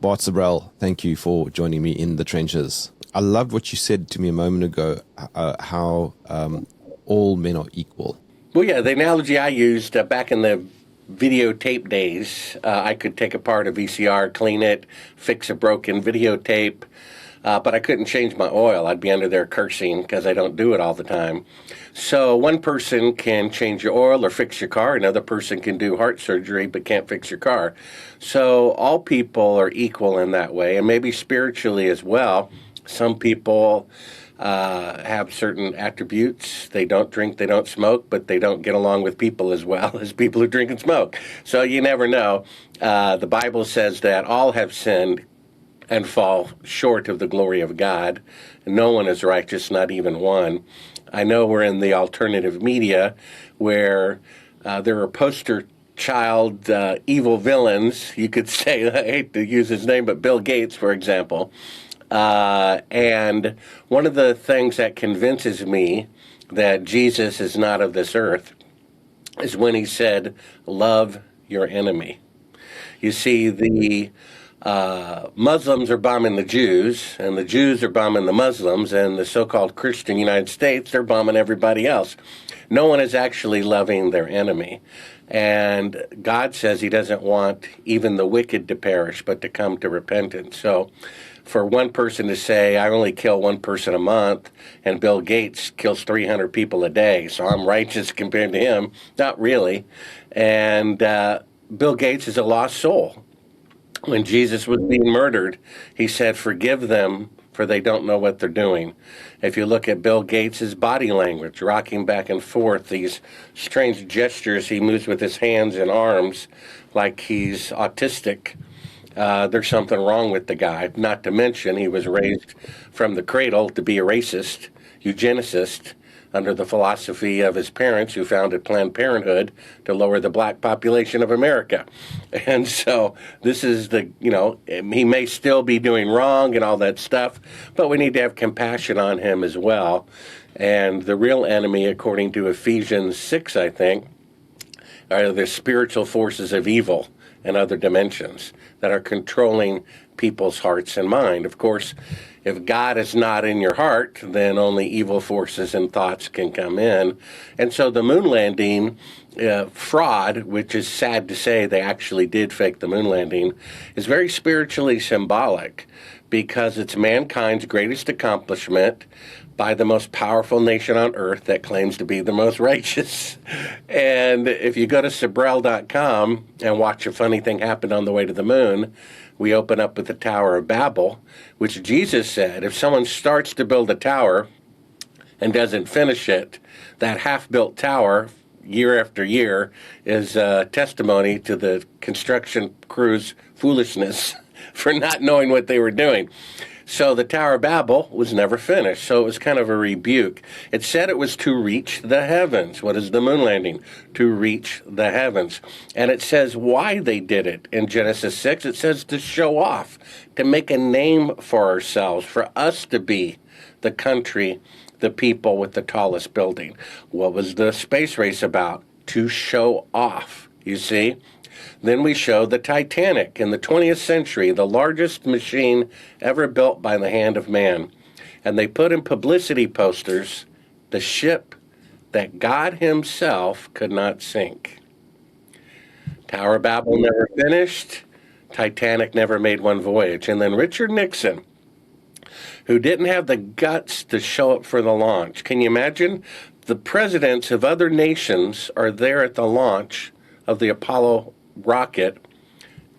Bart Sibrel, thank you for joining me in the trenches. I loved what you said to me a moment ago, how all men are equal. Well, yeah, the analogy I used back in the videotape days, I could take apart a VCR, clean it, fix a broken videotape, but I couldn't change my oil. I'd be under there cursing because I don't do it all the time. So one person can change your oil or fix your car. Another person can do heart surgery but can't fix your car. So all people are equal in that way, and maybe spiritually as well. Some people have certain attributes. They don't drink, they don't smoke, but they don't get along with people as well as people who drink and smoke. So you never know. The Bible says that all have sinned and fall short of the glory of God. No one is righteous, not even one. I know we're in the alternative media where there are poster child evil villains. You could say, I hate to use his name, but Bill Gates, for example. And one of the things that convinces me that Jesus is not of this earth is when he said, love your enemy. You see, the Muslims are bombing the Jews, and the Jews are bombing the Muslims, and the so-called Christian United States, they're bombing everybody else. No one is actually loving their enemy. And God says he doesn't want even the wicked to perish, but to come to repentance. So for one person to say, I only kill one person a month, and Bill Gates kills 300 people a day, so I'm righteous compared to him, not really. And Bill Gates is a lost soul. When Jesus was being murdered, he said, forgive them, for they don't know what they're doing. If you look at Bill Gates' body language, rocking back and forth, these strange gestures he moves with his hands and arms like he's autistic, there's something wrong with the guy. Not to mention, he was raised from the cradle to be a racist, eugenicist, under the philosophy of his parents who founded Planned Parenthood to lower the black population of America. And so this is he may still be doing wrong and all that stuff, but we need to have compassion on him as well. And the real enemy, according to Ephesians 6, I think, are the spiritual forces of evil and other dimensions that are controlling people's hearts and mind. Of course, if God is not in your heart, then only evil forces and thoughts can come in. And so the moon landing fraud, which is sad to say they actually did fake the moon landing, is very spiritually symbolic because it's mankind's greatest accomplishment by the most powerful nation on earth that claims to be the most righteous. And if you go to Sibrel.com and watch a funny thing happen on the way to the moon, we open up with the Tower of Babel, which Jesus said, if someone starts to build a tower and doesn't finish it, that half-built tower, year after year, is a testimony to the construction crew's foolishness for not knowing what they were doing. So the Tower of Babel was never finished, so it was kind of a rebuke. It said it was to reach the heavens. What is the moon landing? To reach the heavens. And it says why they did it in Genesis 6. It says to show off, to make a name for ourselves, for us to be the country, the people with the tallest building. What was the space race about? To show off, you see? Then we show the Titanic in the 20th century, the largest machine ever built by the hand of man. And they put in publicity posters, the ship that God himself could not sink. Tower of Babel never finished. Titanic never made one voyage. And then Richard Nixon, who didn't have the guts to show up for the launch. Can you imagine? The presidents of other nations are there at the launch of the Apollo rocket,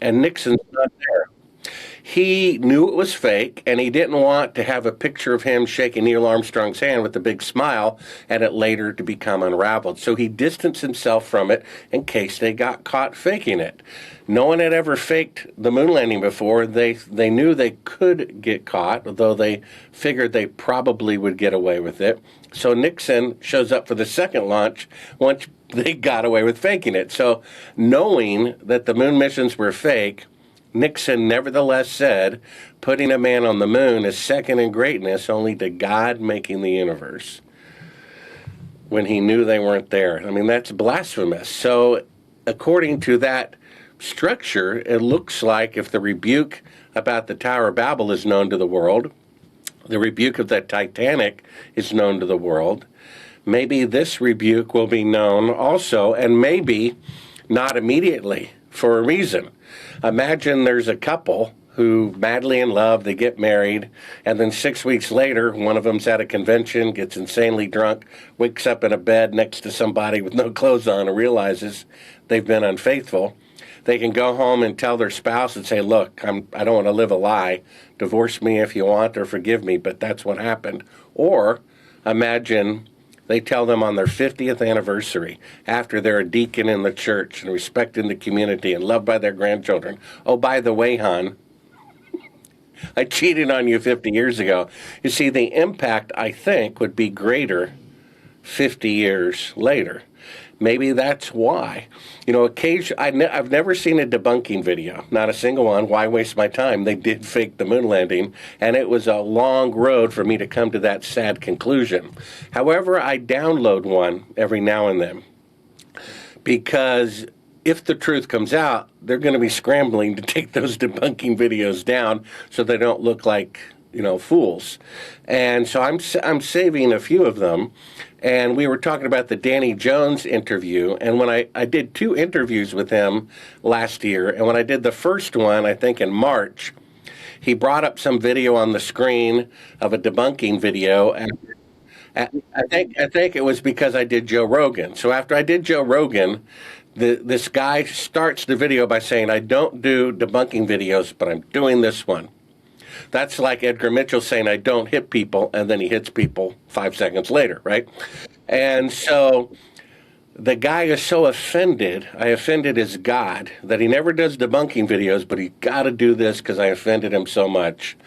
and Nixon's not there. He knew it was fake, and he didn't want to have a picture of him shaking Neil Armstrong's hand with a big smile and it later to become unraveled. So he distanced himself from it in case they got caught faking it. No one had ever faked the moon landing before. They knew they could get caught, although they figured they probably would get away with it. So Nixon shows up for the second launch once they got away with faking it. So knowing that the moon missions were fake, Nixon nevertheless said, putting a man on the moon is second in greatness only to God making the universe, when he knew they weren't there. I mean, that's blasphemous. So according to that structure, it looks like if the rebuke about the Tower of Babel is known to the world, the rebuke of the Titanic is known to the world, maybe this rebuke will be known also, and maybe not immediately for a reason. Imagine there's a couple who madly in love, they get married, and then 6 weeks later, one of them's at a convention, gets insanely drunk, wakes up in a bed next to somebody with no clothes on and realizes they've been unfaithful. They can go home and tell their spouse and say, look, I don't want to live a lie. Divorce me if you want or forgive me, but that's what happened. Or imagine they tell them on their 50th anniversary, after they're a deacon in the church and respected in the community and loved by their grandchildren, oh, by the way, hon, I cheated on you 50 years ago. You see, the impact, I think, would be greater 50 years later. Maybe that's why. You know, I've never seen a debunking video, not a single one. Why waste my time? They did fake the moon landing, and it was a long road for me to come to that sad conclusion. However, I download one every now and then because if the truth comes out, they're going to be scrambling to take those debunking videos down so they don't look like, fools. And so I'm saving a few of them. And we were talking about the Danny Jones interview. And when I did 2 interviews with him last year, and when I did the first one, I think in March, he brought up some video on the screen of a debunking video. And I think it was because I did Joe Rogan. So after I did Joe Rogan, this guy starts the video by saying, I don't do debunking videos, but I'm doing this one. That's like Edgar Mitchell saying, I don't hit people, and then he hits people 5 seconds later, right? And so the guy is so offended, I offended his God, that he never does debunking videos, but he got to do this because I offended him so much.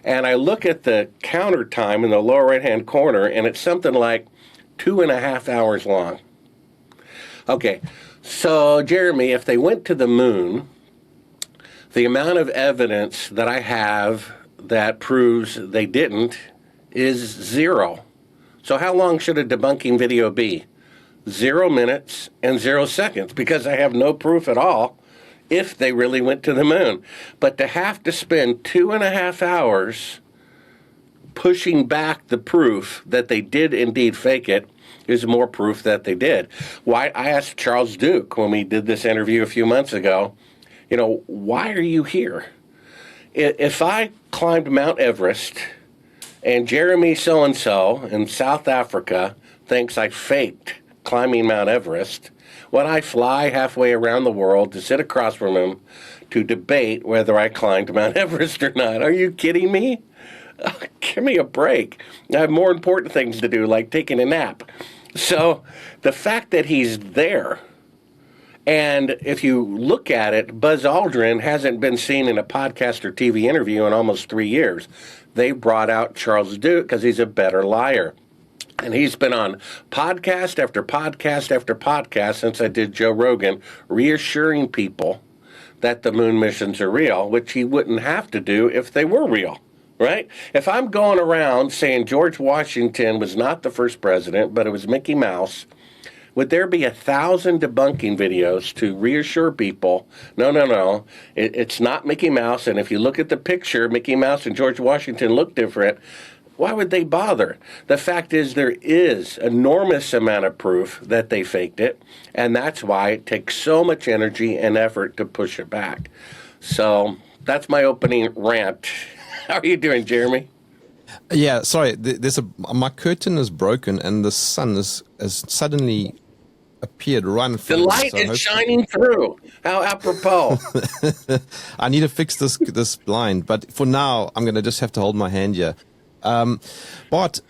And I look at the counter time in the lower right-hand corner, and it's something like 2.5 hours long. Okay, so Jeremy, if they went to the moon, the amount of evidence that I have that proves they didn't is 0. So how long should a debunking video be? 0 minutes and 0 seconds, because I have no proof at all if they really went to the moon. But to have to spend 2.5 hours pushing back the proof that they did indeed fake it is more proof that they did. Why? I asked Charles Duke when we did this interview a few months ago, why are you here? If I climbed Mount Everest and Jeremy so-and-so in South Africa thinks I faked climbing Mount Everest, when I fly halfway around the world to sit across from him to debate whether I climbed Mount Everest or not, are you kidding me? Oh, give me a break. I have more important things to do, like taking a nap. So the fact that he's there, and if you look at it, Buzz Aldrin hasn't been seen in a podcast or TV interview in almost 3 years. They brought out Charles Duke because he's a better liar. And he's been on podcast after podcast after podcast since I did Joe Rogan, reassuring people that the moon missions are real, which he wouldn't have to do if they were real. Right? If I'm going around saying George Washington was not the first president, but it was Mickey Mouse, would there be 1,000 debunking videos to reassure people, no, it's not Mickey Mouse, and if you look at the picture, Mickey Mouse and George Washington look different? Why would they bother? The fact is there is enormous amount of proof that they faked it, and that's why it takes so much energy and effort to push it back. So that's my opening rant. How are you doing, Jeremy? Yeah, sorry. My curtain is broken, and the sun has suddenly appeared right in front The of light is shining through. How apropos. I need to fix this blind, but for now, I'm going to just have to hold my hand here. Bart,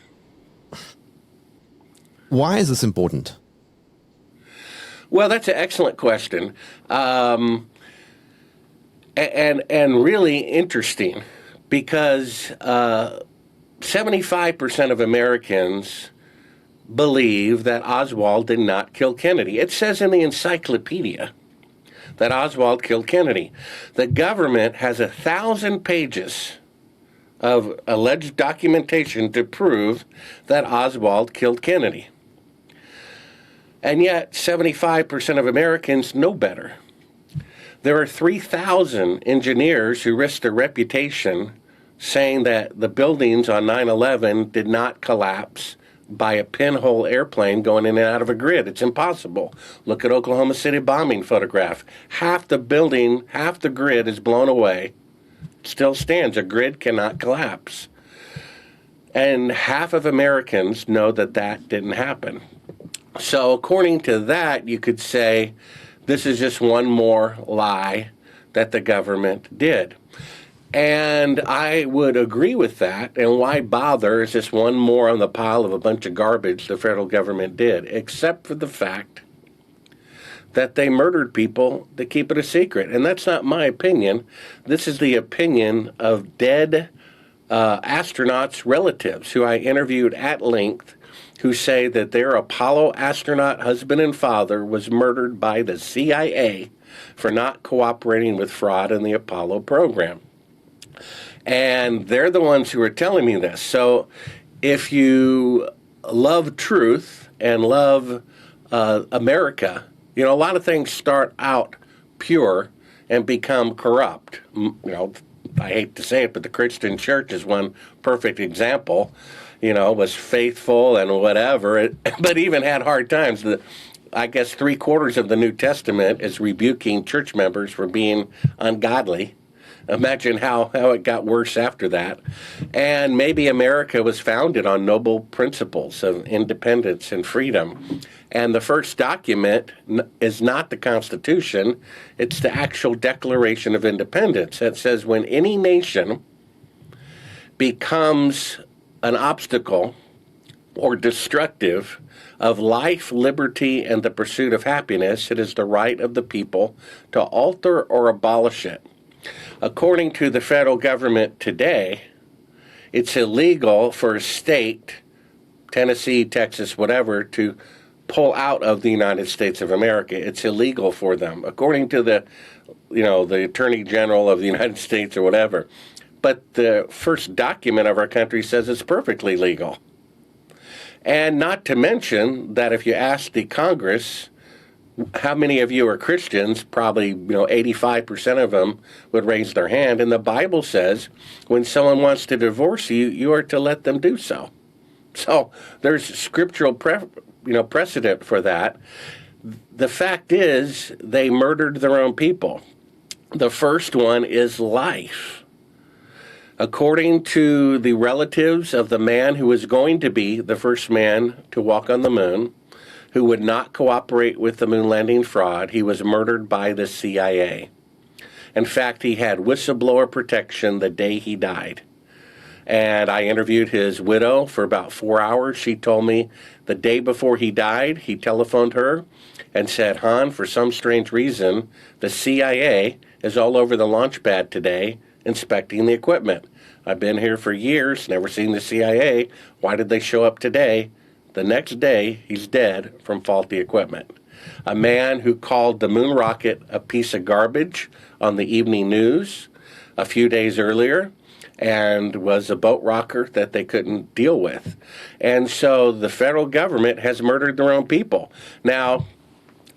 why is this important? Well, that's an excellent question, and really interesting. Because 75% of Americans believe that Oswald did not kill Kennedy. It says in the encyclopedia that Oswald killed Kennedy. The government has 1,000 pages of alleged documentation to prove that Oswald killed Kennedy. And yet 75% of Americans know better. There are 3,000 engineers who risked their reputation saying that the buildings on 9/11 did not collapse by a pinhole airplane going in and out of a grid. It's impossible. Look at Oklahoma City bombing photograph. Half the building, half the grid is blown away. It still stands. A grid cannot collapse. And half of Americans know that that didn't happen. So according to that, you could say this is just one more lie that the government did. And I would agree with that. And why bother? It's just one more on the pile of a bunch of garbage the federal government did, except for the fact that they murdered people to keep it a secret. And that's not my opinion. This is the opinion of dead astronauts' relatives who I interviewed at length, who say that their Apollo astronaut husband and father was murdered by the CIA for not cooperating with fraud in the Apollo program. And they're the ones who are telling me this. So if you love truth and love America, you know, a lot of things start out pure and become corrupt. You know, I hate to say it, but the Christian church is one perfect example. You know, was faithful and whatever, but even had hard times. I guess 3/4 of the New Testament is rebuking church members for being ungodly. Imagine how it got worse after that. And maybe America was founded on noble principles of independence and freedom. And the first document is not the Constitution, it's the actual Declaration of Independence that says when any nation becomes an obstacle or destructive of life, liberty, and the pursuit of happiness, it is the right of the people to alter or abolish it. According to the federal government today, it's illegal for a state, Tennessee, Texas, whatever, to pull out of the United States of America. It's illegal for them, according to the Attorney General of the United States or whatever. But the first document of our country says it's perfectly legal. And not to mention that if you ask the Congress, how many of you are Christians? Probably, 85% of them would raise their hand. And the Bible says when someone wants to divorce you, you are to let them do so. So there's scriptural precedent for that. The fact is they murdered their own people. The first one is life. According to the relatives of the man who was going to be the first man to walk on the moon, who would not cooperate with the moon landing fraud, he was murdered by the CIA. In fact, he had whistleblower protection the day he died. And I interviewed his widow for about 4 hours. She told me the day before he died, he telephoned her and said, "Hon, for some strange reason, the CIA is all over the launch pad today inspecting the equipment. I've been here for years, never seen the CIA. Why did they show up today?" The next day, he's dead from faulty equipment. A man who called the moon rocket a piece of garbage on the evening news a few days earlier and was a boat rocker that they couldn't deal with. And so the federal government has murdered their own people. Now,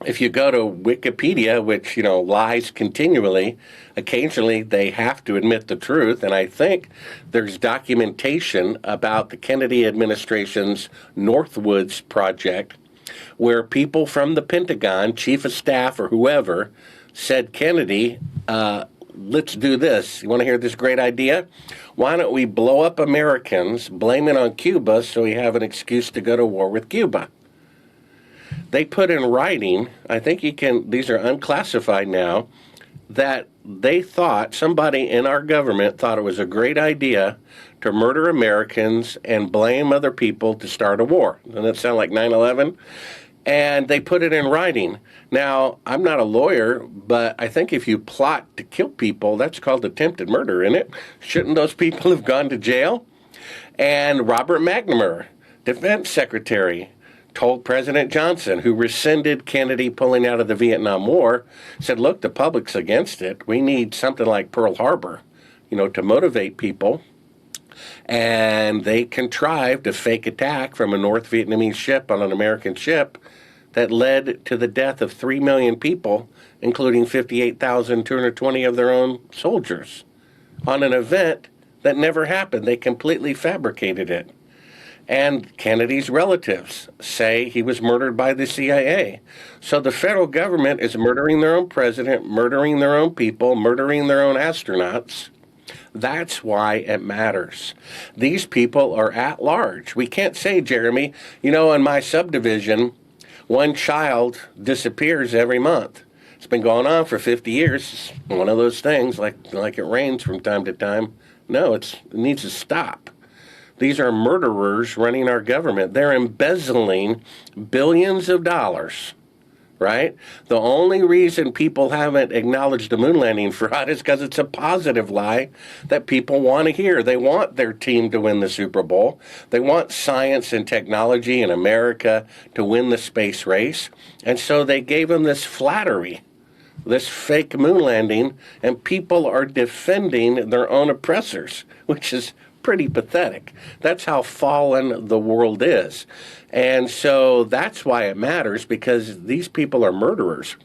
if you go to Wikipedia, which, lies continually, occasionally they have to admit the truth. And I think there's documentation about the Kennedy administration's Northwoods project where people from the Pentagon, chief of staff or whoever, said, "Kennedy, let's do this. You want to hear this great idea? Why don't we blow up Americans, blame it on Cuba so we have an excuse to go to war with Cuba?" They put in writing, I think these are unclassified now, that they thought, somebody in our government thought it was a great idea to murder Americans and blame other people to start a war. Doesn't that sound like 9/11? And they put it in writing. Now, I'm not a lawyer, but I think if you plot to kill people, that's called attempted murder, isn't it? Shouldn't those people have gone to jail? And Robert McNamara, Defense Secretary, told President Johnson, who rescinded Kennedy pulling out of the Vietnam War, said, "Look, the public's against it. We need something like Pearl Harbor, to motivate people." And they contrived a fake attack from a North Vietnamese ship on an American ship that led to the death of 3 million people, including 58,220 of their own soldiers, on an event that never happened. They completely fabricated it. And Kennedy's relatives say he was murdered by the CIA. So the federal government is murdering their own president, murdering their own people, murdering their own astronauts. That's why it matters. These people are at large. We can't say, Jeremy, in my subdivision, one child disappears every month. It's been going on for 50 years. It's one of those things, like it rains from time to time. No, it needs to stop. These are murderers running our government. They're embezzling billions of dollars, right? The only reason people haven't acknowledged the moon landing fraud is because it's a positive lie that people want to hear. They want their team to win the Super Bowl. They want science and technology in America to win the space race. And so they gave them this flattery, this fake moon landing, and people are defending their own oppressors, which is pretty pathetic. That's how fallen the world is. And so that's why it matters, because these people are murderers.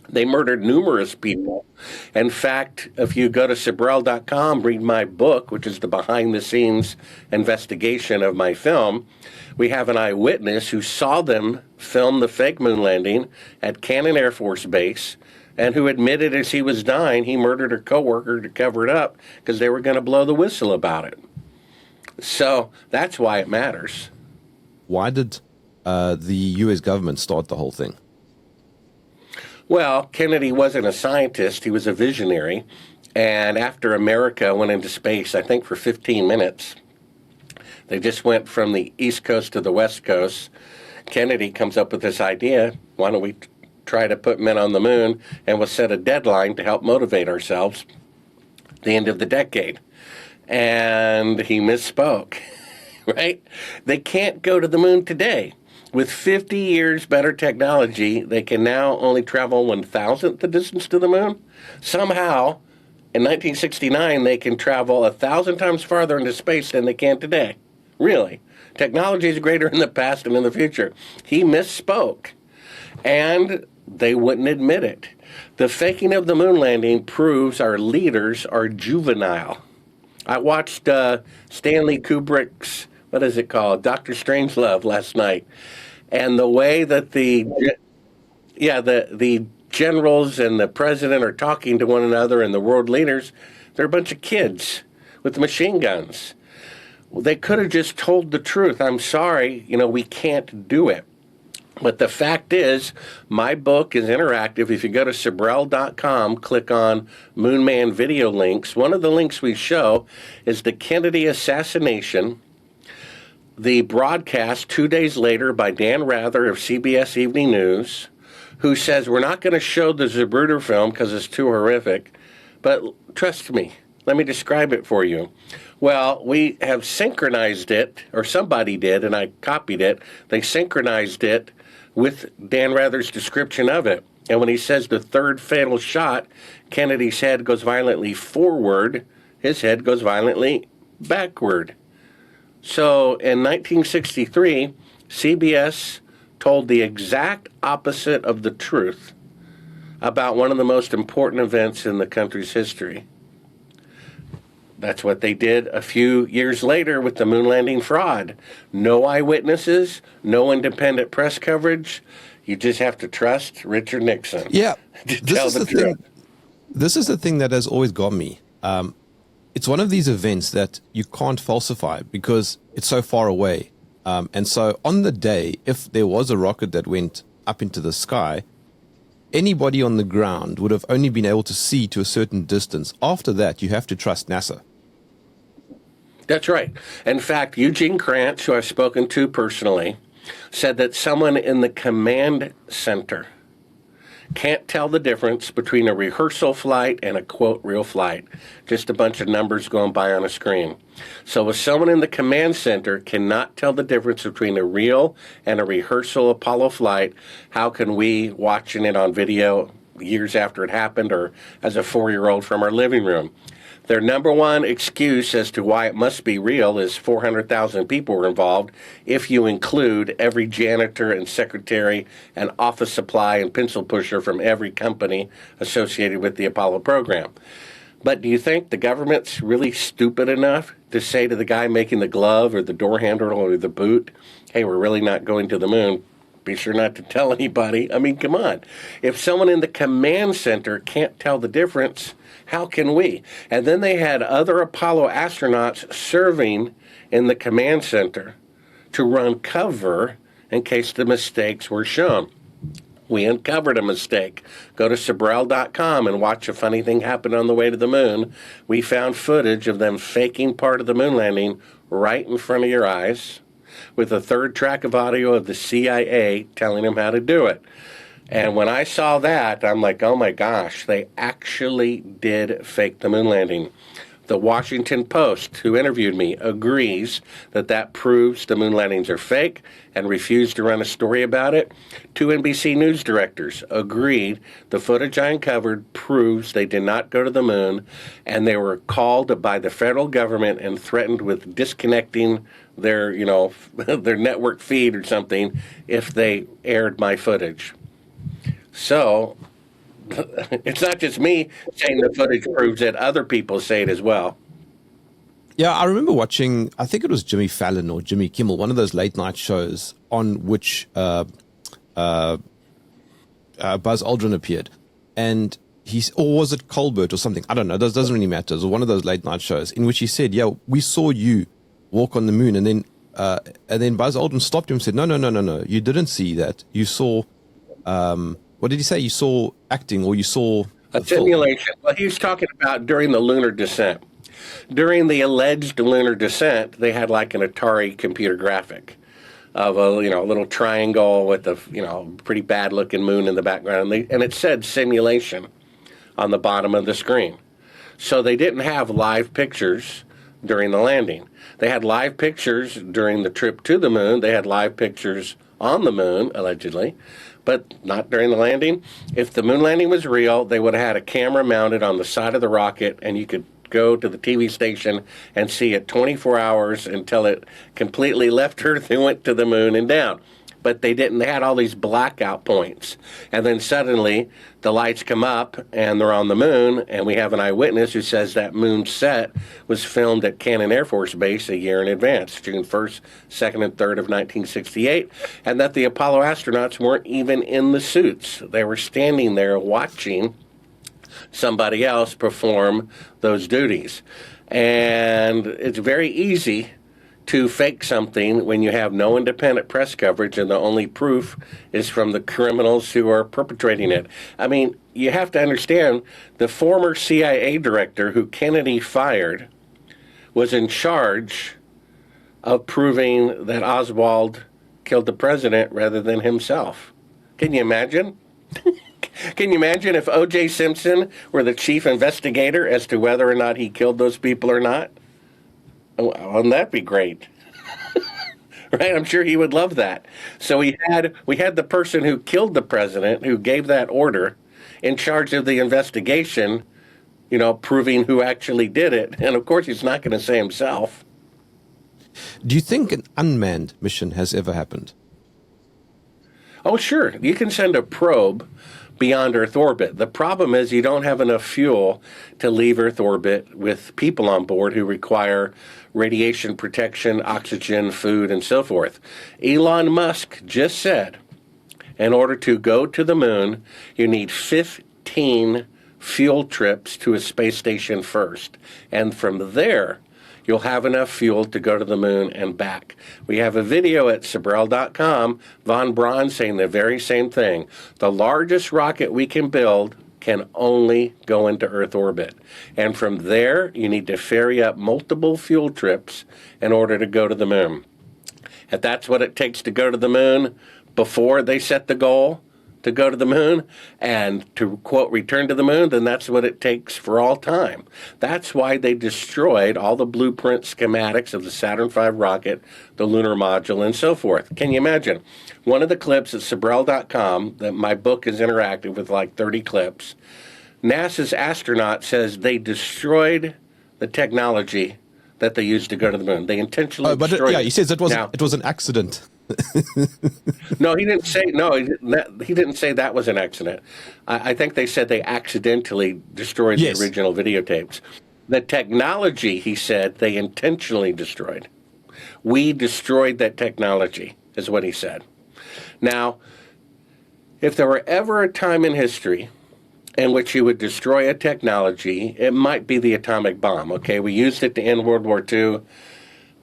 They murdered numerous people. In fact, if you go to Sibrel.com, read my book, which is the behind-the-scenes investigation of my film, we have an eyewitness who saw them film the fake moon landing at Cannon Air Force Base, and who admitted as he was dying he murdered a coworker to cover it up because they were going to blow the whistle about it. So that's why it matters. Why did the U.S. government start the whole thing? Well, Kennedy wasn't a scientist. He was a visionary. And after America went into space, I think for 15 minutes, they just went from the East Coast to the West Coast. Kennedy comes up with this idea, why don't we try to put men on the moon, and we'll set a deadline to help motivate ourselves at the end of the decade. And he misspoke, right? They can't go to the moon today. With 50 years better technology, they can now only travel 1,000th the distance to the moon. Somehow, in 1969, they can travel 1,000 times farther into space than they can today. Really. Technology is greater in the past and in the future. He misspoke. And they wouldn't admit it. The faking of the moon landing proves our leaders are juvenile. I watched Stanley Kubrick's, what is it called, Dr. Strangelove last night. And the way that the generals and the president are talking to one another and the world leaders, they're a bunch of kids with machine guns. Well, they could have just told the truth. I'm sorry, we can't do it. But the fact is, my book is interactive. If you go to Sibrel.com, click on Moon Man video links. One of the links we show is the Kennedy assassination, the broadcast 2 days later by Dan Rather of CBS Evening News, who says, we're not going to show the Zapruder film because it's too horrific, but trust me, let me describe it for you. Well, we have synchronized it, or somebody did, and I copied it. They synchronized it with Dan Rather's description of it. And when he says the third fatal shot, Kennedy's head goes violently forward, his head goes violently backward. So in 1963, CBS told the exact opposite of the truth about one of the most important events in the country's history. That's what they did a few years later with the moon landing fraud. No eyewitnesses, no independent press coverage. You just have to trust Richard Nixon. Yeah, to tell the truth. This is the thing that has always got me. It's one of these events that you can't falsify because it's so far away. And so on the day, if there was a rocket that went up into the sky, anybody on the ground would have only been able to see to a certain distance. After that, you have to trust NASA. That's right. In fact, Eugene Krantz, who I've spoken to personally, said that someone in the command center can't tell the difference between a rehearsal flight and a, quote, real flight. Just a bunch of numbers going by on a screen. So if someone in the command center cannot tell the difference between a real and a rehearsal Apollo flight, how can we, watching it on video years after it happened or as a 4-year-old from our living room? Their number one excuse as to why it must be real is 400,000 people were involved if you include every janitor and secretary and office supply and pencil pusher from every company associated with the Apollo program. But do you think the government's really stupid enough to say to the guy making the glove or the door handle or the boot, hey, we're really not going to the moon? Be sure not to tell anybody. I mean, come on. If someone in the command center can't tell the difference, how can we? And then they had other Apollo astronauts serving in the command center to run cover in case the mistakes were shown. We uncovered a mistake. Go to Sibrel.com and watch a funny thing happen on the way to the moon. We found footage of them faking part of the moon landing right in front of your eyes with a third track of audio of the CIA telling them how to do it. And when I saw that, I'm like, oh my gosh, they actually did fake the moon landing. The Washington Post, who interviewed me, agrees that that proves the moon landings are fake and refused to run a story about it. Two NBC News directors agreed the footage I uncovered proves they did not go to the moon, and they were called by the federal government and threatened with disconnecting their, their network feed or something if they aired my footage. So it's not just me saying the footage proves it. Other people say it as well. Yeah, I remember watching, I think it was Jimmy Fallon or Jimmy Kimmel, one of those late night shows on which Buzz Aldrin appeared. And or was it Colbert or something? I don't know. It doesn't really matter. It was one of those late night shows in which he said, yeah, we saw you walk on the moon. And then Buzz Aldrin stopped him and said, no. You didn't see that. You saw, what did he say? You saw acting, or you saw a simulation. Well, he was talking about during the lunar descent. During the alleged lunar descent, they had like an Atari computer graphic of a little triangle with a pretty bad looking moon in the background, and it said simulation on the bottom of the screen. So they didn't have live pictures during the landing. They had live pictures during the trip to the moon. They had live pictures on the moon, allegedly, but not during the landing. If the moon landing was real, they would have had a camera mounted on the side of the rocket, and you could go to the TV station and see it 24 hours until it completely left Earth and went to the moon and down. But they didn't. They had all these blackout points. And then suddenly the lights come up and they're on the moon, and we have an eyewitness who says that moon set was filmed at Cannon Air Force Base a year in advance, June 1st, 2nd, and 3rd of 1968, and that the Apollo astronauts weren't even in the suits. They were standing there watching somebody else perform those duties. And it's very easy to fake something when you have no independent press coverage and the only proof is from the criminals who are perpetrating it. I mean, you have to understand the former CIA director who Kennedy fired was in charge of proving that Oswald killed the president rather than himself. Can you imagine? Can you imagine if O.J. Simpson were the chief investigator as to whether or not he killed those people or not? Oh, wouldn't that be great? Right? I'm sure he would love that. So we had the person who killed the president, who gave that order, in charge of the investigation, proving who actually did it. And of course, he's not going to say himself. Do you think an unmanned mission has ever happened? Oh, sure. You can send a probe beyond Earth orbit. The problem is you don't have enough fuel to leave Earth orbit with people on board who require radiation protection, oxygen, food, and so forth. Elon Musk just said, in order to go to the moon, you need 15 fuel trips to a space station first. And from there, you'll have enough fuel to go to the moon and back. We have a video at Sibrel.com, Von Braun saying the very same thing. The largest rocket we can build can only go into Earth orbit. And from there, you need to ferry up multiple fuel trips in order to go to the moon. If that's what it takes to go to the moon before they set the goal to go to the moon and to, quote, return to the moon, then that's what it takes for all time. That's why they destroyed all the blueprint schematics of the Saturn V rocket, the lunar module, and so forth. Can you imagine? One of the clips at Sibrel.com, that my book is interactive with like 30 clips, NASA's astronaut says they destroyed the technology that they used to go to the moon. They intentionally But destroyed yeah, it. he says Now, it was an accident. no, he didn't say no. He didn't say that was an accident. I think they said they accidentally destroyed Yes. the original videotapes. The technology, he said, they intentionally destroyed. We destroyed that technology, is what he said. Now, if there were ever a time in history in which you would destroy a technology, it might be the atomic bomb. Okay, we used it to end World War II.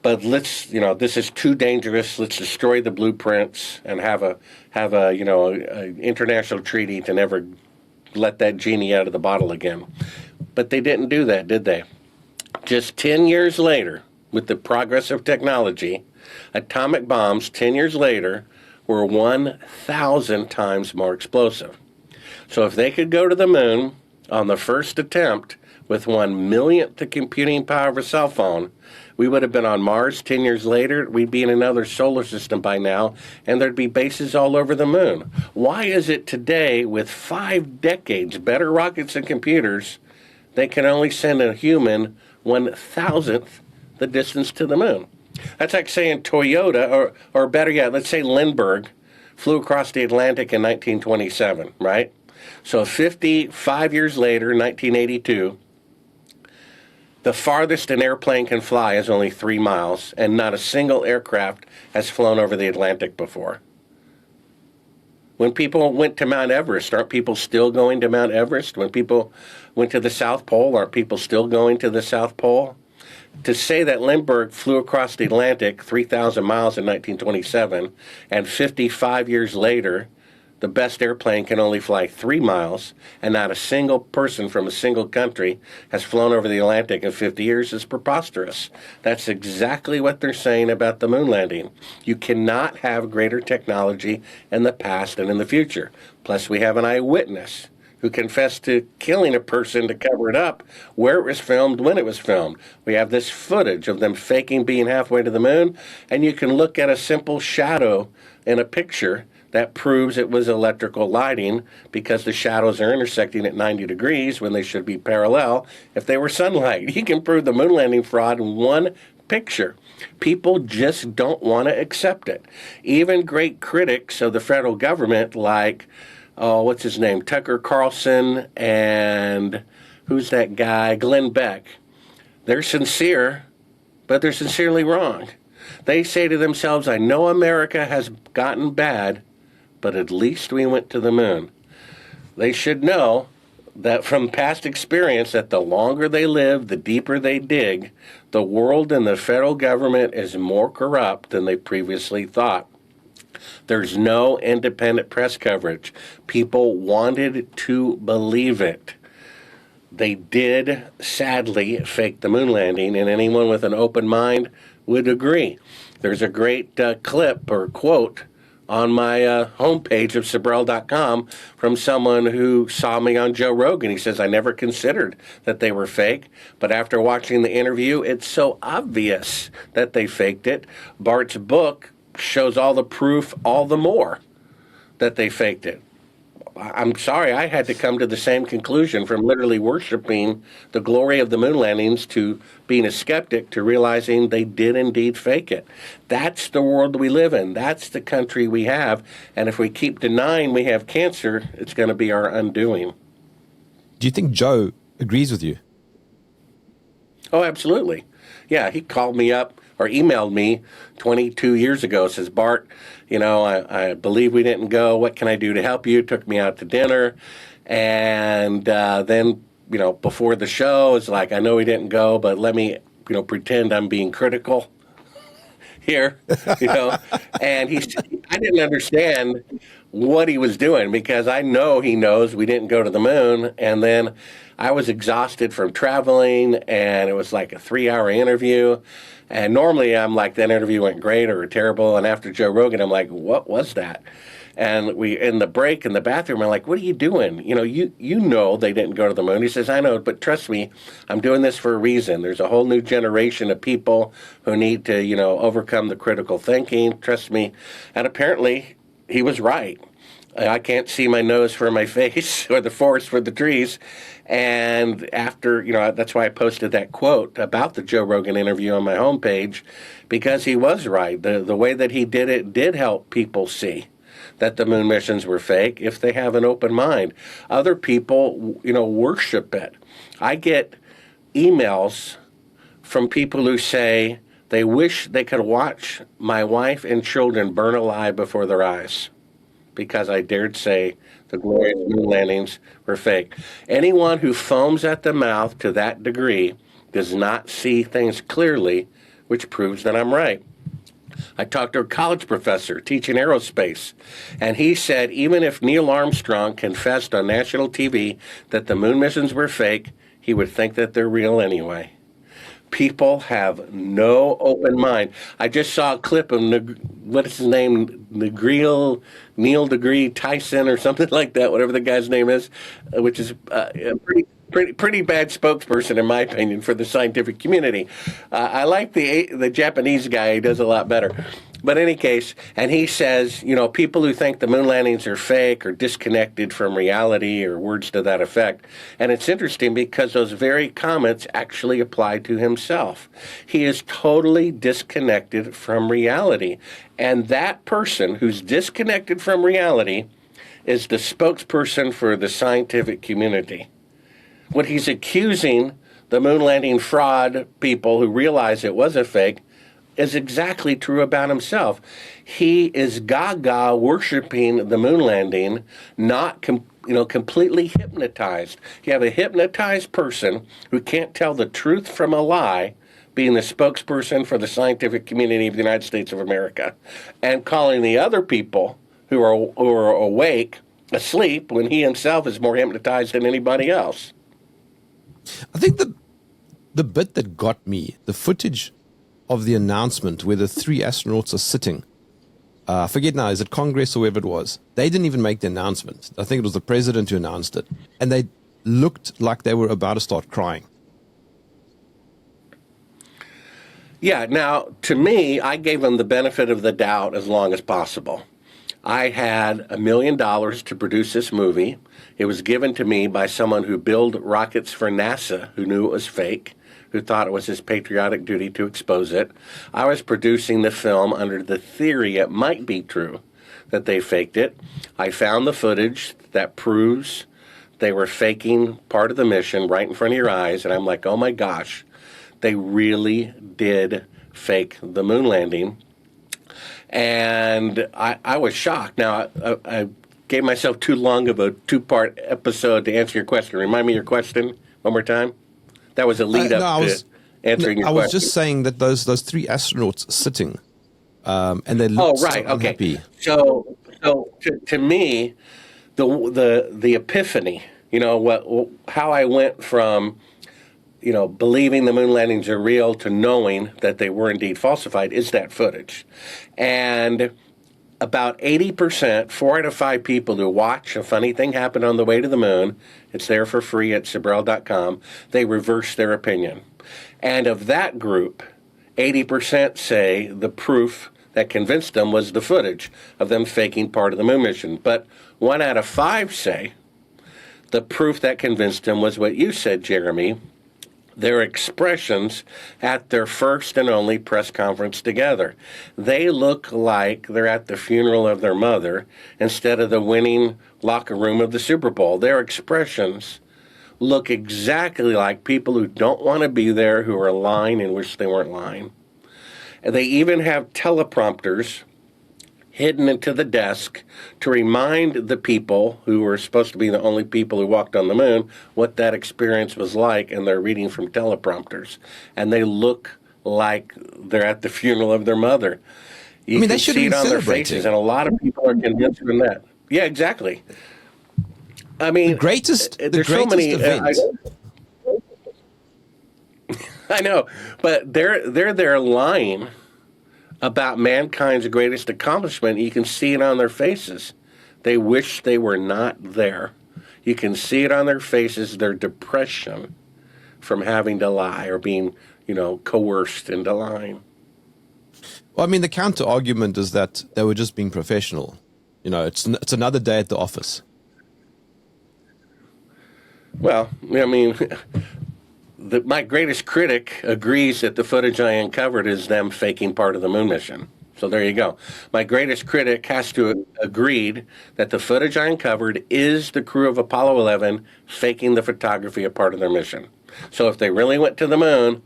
But this is too dangerous. Let's destroy the blueprints and have a international treaty to never let that genie out of the bottle again. But they didn't do that, did they? Just 10 years later, with the progress of technology, atomic bombs 10 years later were 1,000 times more explosive. So if they could go to the moon on the first attempt with 1/1,000,000th the computing power of a cell phone, we would have been on Mars 10 years later. We'd be in another solar system by now, and there'd be bases all over the moon. Why is it today, with 5 decades, better rockets and computers, they can only send a human 1,000th the distance to the moon? That's like saying Toyota, or better yet, let's say Lindbergh flew across the Atlantic in 1927, right? So 55 years later, 1982, the farthest an airplane can fly is only 3 miles, and not a single aircraft has flown over the Atlantic before. When people went to Mount Everest, aren't people still going to Mount Everest? When people went to the South Pole, aren't people still going to the South Pole? To say that Lindbergh flew across the Atlantic 3,000 miles in 1927, and 55 years later, the best airplane can only fly 3 miles, and not a single person from a single country has flown over the Atlantic in 50 years is preposterous. That's exactly what they're saying about the moon landing. You cannot have greater technology in the past and in the future. Plus, we have an eyewitness who confessed to killing a person to cover it up, where it was filmed, when it was filmed. We have this footage of them faking being halfway to the moon, and you can look at a simple shadow in a picture that proves it was electrical lighting, because the shadows are intersecting at 90 degrees when they should be parallel if they were sunlight. You can prove the moon landing fraud in one picture. People just don't want to accept it. Even great critics of the federal government, like, what's his name, Tucker Carlson, and who's that guy, Glenn Beck, they're sincere, but they're sincerely wrong. They say to themselves, I know America has gotten bad, but at least we went to the moon. They should know that from past experience that the longer they live, the deeper they dig, the world and the federal government is more corrupt than they previously thought. There's no independent press coverage. People wanted to believe it. They did, sadly, fake the moon landing, and anyone with an open mind would agree. There's a great clip or quote on my homepage of Sibrel.com from someone who saw me on Joe Rogan. He says, I never considered that they were fake, but after watching the interview, it's so obvious that they faked it. Bart's book shows all the proof, all the more, that they faked it. I'm sorry, I had to come to the same conclusion from literally worshiping the glory of the moon landings to being a skeptic to realizing they did indeed fake it. That's the world we live in. That's the country we have. And if we keep denying we have cancer, it's going to be our undoing. Do you think Joe agrees with you? Oh, absolutely. Yeah, he called me up or emailed me 22 years ago, says, Bart, I believe we didn't go. What can I do to help you? Took me out to dinner. And then, before the show, it's like, I know we didn't go, but let me, pretend I'm being critical here, And I didn't understand what he was doing, because I know he knows we didn't go to the moon. And then I was exhausted from traveling, and it was like a 3-hour interview. And normally I'm like, that interview went great or terrible. And after Joe Rogan, I'm like, what was that? And we, in the break in the bathroom, I'm like, what are you doing? You know they didn't go to the moon. He says, I know, but trust me, I'm doing this for a reason. There's a whole new generation of people who need to, overcome the critical thinking. Trust me. And apparently he was right. I can't see my nose for my face or the forest for the trees. And after, that's why I posted that quote about the Joe Rogan interview on my homepage, because he was right. The way that he did it did help people see that the moon missions were fake if they have an open mind. Other people, worship it. I get emails from people who say they wish they could watch my wife and children burn alive before their eyes because I dared say the glorious moon landings were fake. Anyone who foams at the mouth to that degree does not see things clearly, which proves that I'm right. I talked to a college professor teaching aerospace, and he said even if Neil Armstrong confessed on national TV that the moon missions were fake, he would think that they're real anyway. People have no open mind. I just saw a clip of, what is his name, Neil deGrasse Tyson or something like that, whatever the guy's name is, which is a pretty bad spokesperson, in my opinion, for the scientific community. I like the Japanese guy. He does a lot better. But in any case, and he says, people who think the moon landings are fake or disconnected from reality or words to that effect. And it's interesting because those very comments actually apply to himself. He is totally disconnected from reality. And that person who's disconnected from reality is the spokesperson for the scientific community. When he's accusing the moon landing fraud people who realize it was a fake, is exactly true about himself. He is gaga worshiping the moon landing, not completely hypnotized. You have a hypnotized person who can't tell the truth from a lie, being the spokesperson for the scientific community of the United States of America, and calling the other people who are awake asleep when he himself is more hypnotized than anybody else. I think the bit that got me, the footage of the announcement where the 3 astronauts are sitting, I forget now, is it Congress or whoever it was? They didn't even make the announcement. I think it was the president who announced it. And they looked like they were about to start crying. Yeah, now, to me, I gave them the benefit of the doubt as long as possible. I had $1 million to produce this movie. It was given to me by someone who built rockets for NASA, who knew it was fake, who thought it was his patriotic duty to expose it. I was producing the film under the theory it might be true that they faked it. I found the footage that proves they were faking part of the mission right in front of your eyes, and I'm like, oh my gosh, they really did fake the moon landing. And I was shocked. Now, I gave myself too long of a 2-part episode to answer your question. Remind me your question one more time. That was a lead up to answering your question. I was just saying that those 3 astronauts sitting, and they looked so unhappy. So to me, the epiphany, how I went from, believing the moon landings are real to knowing that they were indeed falsified is that footage. And about 80%, 4 out of 5 people who watch a funny thing happen on the way to the moon, it's there for free at Sibrel.com, they reverse their opinion. And of that group, 80% say the proof that convinced them was the footage of them faking part of the moon mission. But 1 out of 5 say the proof that convinced them was what you said, Jeremy, their expressions at their first and only press conference together. They look like they're at the funeral of their mother instead of the winning locker room of the Super Bowl. Their expressions look exactly like people who don't want to be there, who are lying and wish they weren't lying. And they even have teleprompters hidden into the desk to remind the people who were supposed to be the only people who walked on the moon what that experience was like, and they're reading from teleprompters. And they look like they're at the funeral of their mother. You can they should see be it on their celebrating. faces, and a lot of people are convinced of that. Yeah, exactly. I mean, The greatest so many event. I know, but they're there lying about mankind's greatest accomplishment. You can see it on their faces. They wish they were not there. You can see it on their faces, their depression from having to lie or being, coerced into lying. Well, the counter argument is that they were just being professional. It's another day at the office. Well, I mean, my greatest critic agrees that the footage I uncovered is them faking part of the moon mission. So there you go. My greatest critic has to agreed that the footage I uncovered is the crew of Apollo 11 faking the photography of part of their mission. So if they really went to the moon,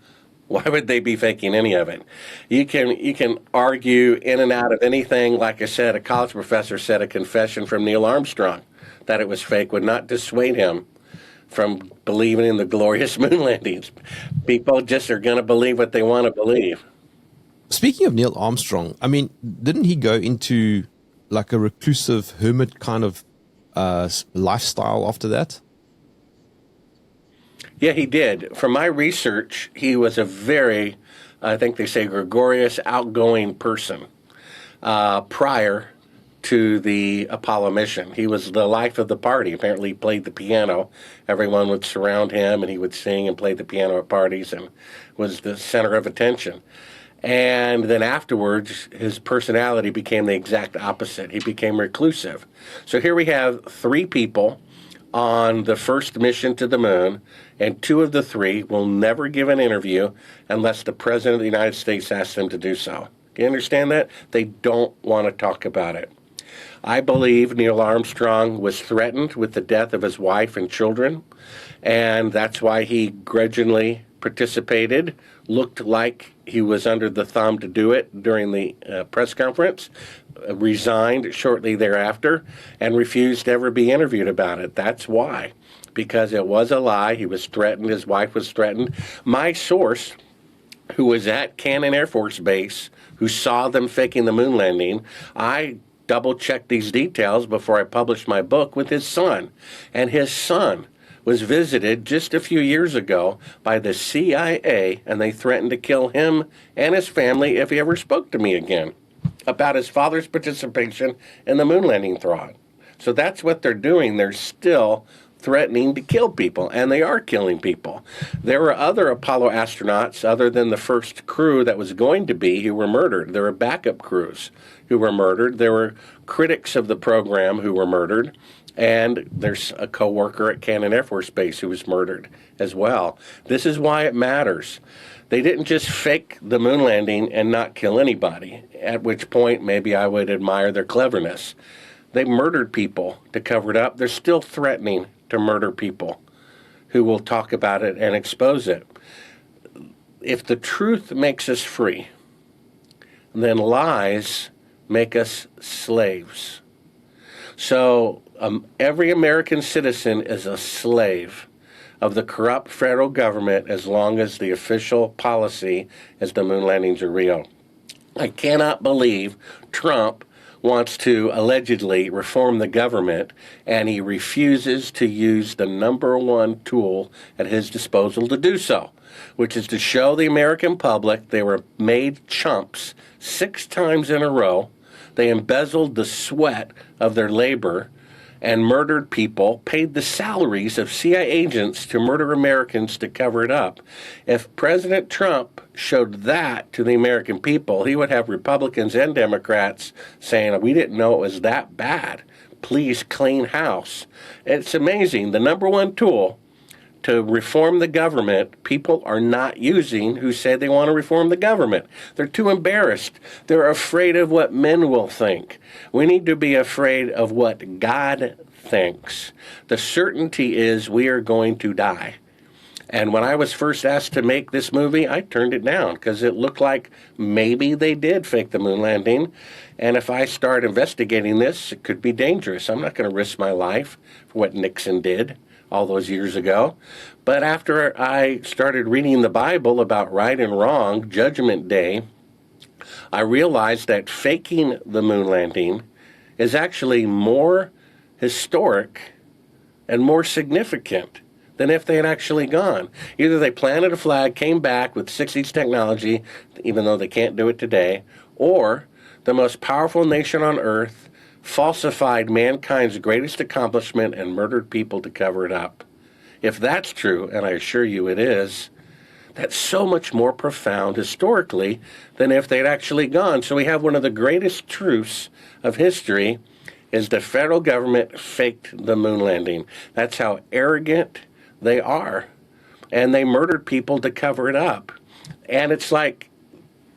why would they be faking any of it? You can argue in and out of anything. Like I said, a college professor said a confession from Neil Armstrong that it was fake would not dissuade him from believing in the glorious moon landings. People just are going to believe what they want to believe. Speaking of Neil Armstrong, I mean, didn't he go into like a reclusive hermit kind of lifestyle after that? Yeah, he did. From my research, he was a very, I think they say, gregarious, outgoing person prior to the Apollo mission. He was the life of the party. Apparently, he played the piano. Everyone would surround him, and he would sing and play the piano at parties and was the center of attention. And then afterwards, his personality became the exact opposite. He became reclusive. So here we have 3 people on the first mission to the moon, and 2 of the 3 will never give an interview unless the President of the United States asks them to do so. Do you understand that? They don't want to talk about it. I believe Neil Armstrong was threatened with the death of his wife and children, and that's why he grudgingly participated, looked like he was under the thumb to do it during the press conference, resigned shortly thereafter, and refused to ever be interviewed about it. That's why, because it was a lie. He was threatened. His wife was threatened. My source, who was at Cannon Air Force Base, who saw them faking the moon landing, I double-checked these details before I published my book with his son. And his son was visited just a few years ago by the CIA, and they threatened to kill him and his family if he ever spoke to me again about his father's participation in the moon landing fraud. So that's what they're doing. They're still threatening to kill people, and they are killing people. There were other Apollo astronauts, other than the first crew that was going to be, who were murdered. There were backup crews who were murdered. There were critics of the program who were murdered. And there's a co-worker at Cannon Air Force Base who was murdered as well. This is why it matters. They didn't just fake the moon landing and not kill anybody, at which point maybe I would admire their cleverness. They murdered people to cover it up. They're still threatening to murder people who will talk about it and expose it. If the truth makes us free, then lies make us slaves. So every American citizen is a slave of the corrupt federal government as long as the official policy is the moon landings are real. I cannot believe Trump wants to allegedly reform the government, and he refuses to use the number one tool at his disposal to do so, which is to show the American public they were made chumps 6 times in a row. They embezzled the sweat of their labor and murdered people, paid the salaries of CIA agents to murder Americans to cover it up. If President Trump showed that to the American people, he would have Republicans and Democrats saying, we didn't know it was that bad. Please clean house. It's amazing. The number one tool to reform the government, people are not using who say they want to reform the government. They're too embarrassed. They're afraid of what men will think. We need to be afraid of what God thinks. The certainty is we are going to die. And when I was first asked to make this movie, I turned it down because it looked like maybe they did fake the moon landing. And if I start investigating this, it could be dangerous. I'm not going to risk my life for what Nixon did all those years ago. But after I started reading the Bible about right and wrong, Judgment Day, I realized that faking the moon landing is actually more historic and more significant than if they had actually gone. Either they planted a flag, came back with 60s technology, even though they can't do it today, or the most powerful nation on earth falsified mankind's greatest accomplishment and murdered people to cover it up. If that's true, and I assure you it is, that's so much more profound historically than if they'd actually gone. So we have one of the greatest truths of history is the federal government faked the moon landing. That's how arrogant they are. And they murdered people to cover it up. And it's like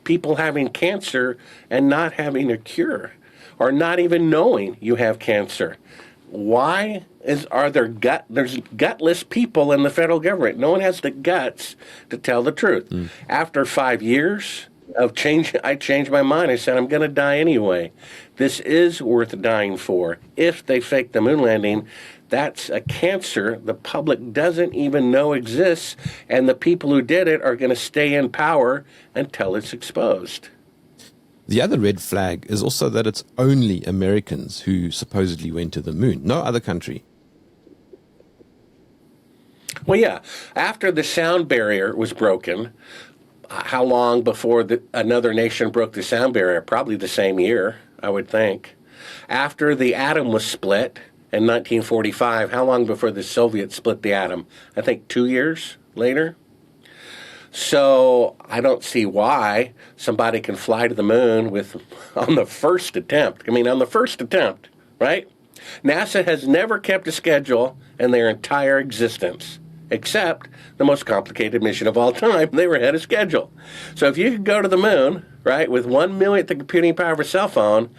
people having cancer and not having a cure, or not even knowing you have cancer. Why there's gutless people in the federal government? No one has the guts to tell the truth. After 5 years of change, I changed my mind. I said, I'm going to die anyway. This is worth dying for. If they fake the moon landing, that's a cancer the public doesn't even know exists, and the people who did it are going to stay in power until it's exposed. The other red flag is also that it's only Americans who supposedly went to the moon, no other country. Well, yeah. After the sound barrier was broken, how long before another nation broke the sound barrier? Probably the same year, I would think. After the atom was split in 1945, how long before the Soviets split the atom? I think 2 years later. So I don't see why somebody can fly to the moon on the first attempt. On the first attempt, right? NASA has never kept a schedule in their entire existence, except the most complicated mission of all time. They were ahead of schedule. So if you could go to the moon, right, with 1/1,000th the computing power of a cell phone,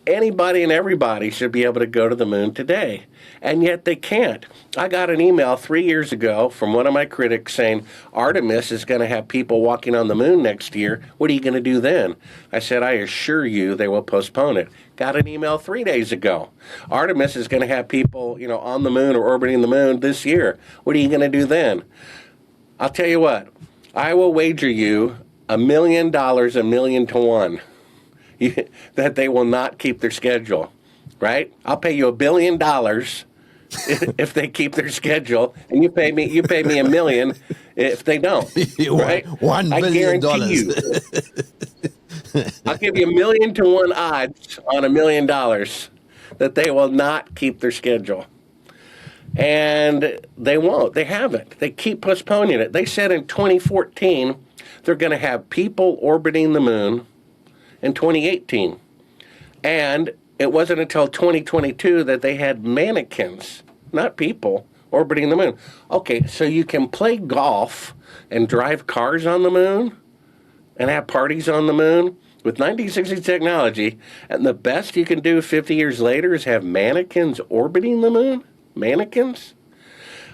anybody and everybody should be able to go to the moon today. And yet they can't. I got an email 3 years ago from one of my critics saying, Artemis is going to have people walking on the moon next year. What are you going to do then? I said, I assure you they will postpone it. Got an email 3 days ago. Artemis is going to have people, on the moon or orbiting the moon this year. What are you going to do then? I'll tell you what. I will wager you $1 million, 1,000,000 to 1. That they will not keep their schedule, right? I'll pay you $1 billion if they keep their schedule, and you pay me $1 million if they don't. Right? $1 billion. I guarantee you. I'll give you 1,000,000 to 1 odds on $1 million that they will not keep their schedule. And they won't. They haven't. They keep postponing it. They said in 2014 they're going to have people orbiting the moon in 2018. And it wasn't until 2022 that they had mannequins, not people, orbiting the moon. Okay, so you can play golf and drive cars on the moon and have parties on the moon with 1960s technology, and the best you can do 50 years later is have mannequins orbiting the moon? Mannequins?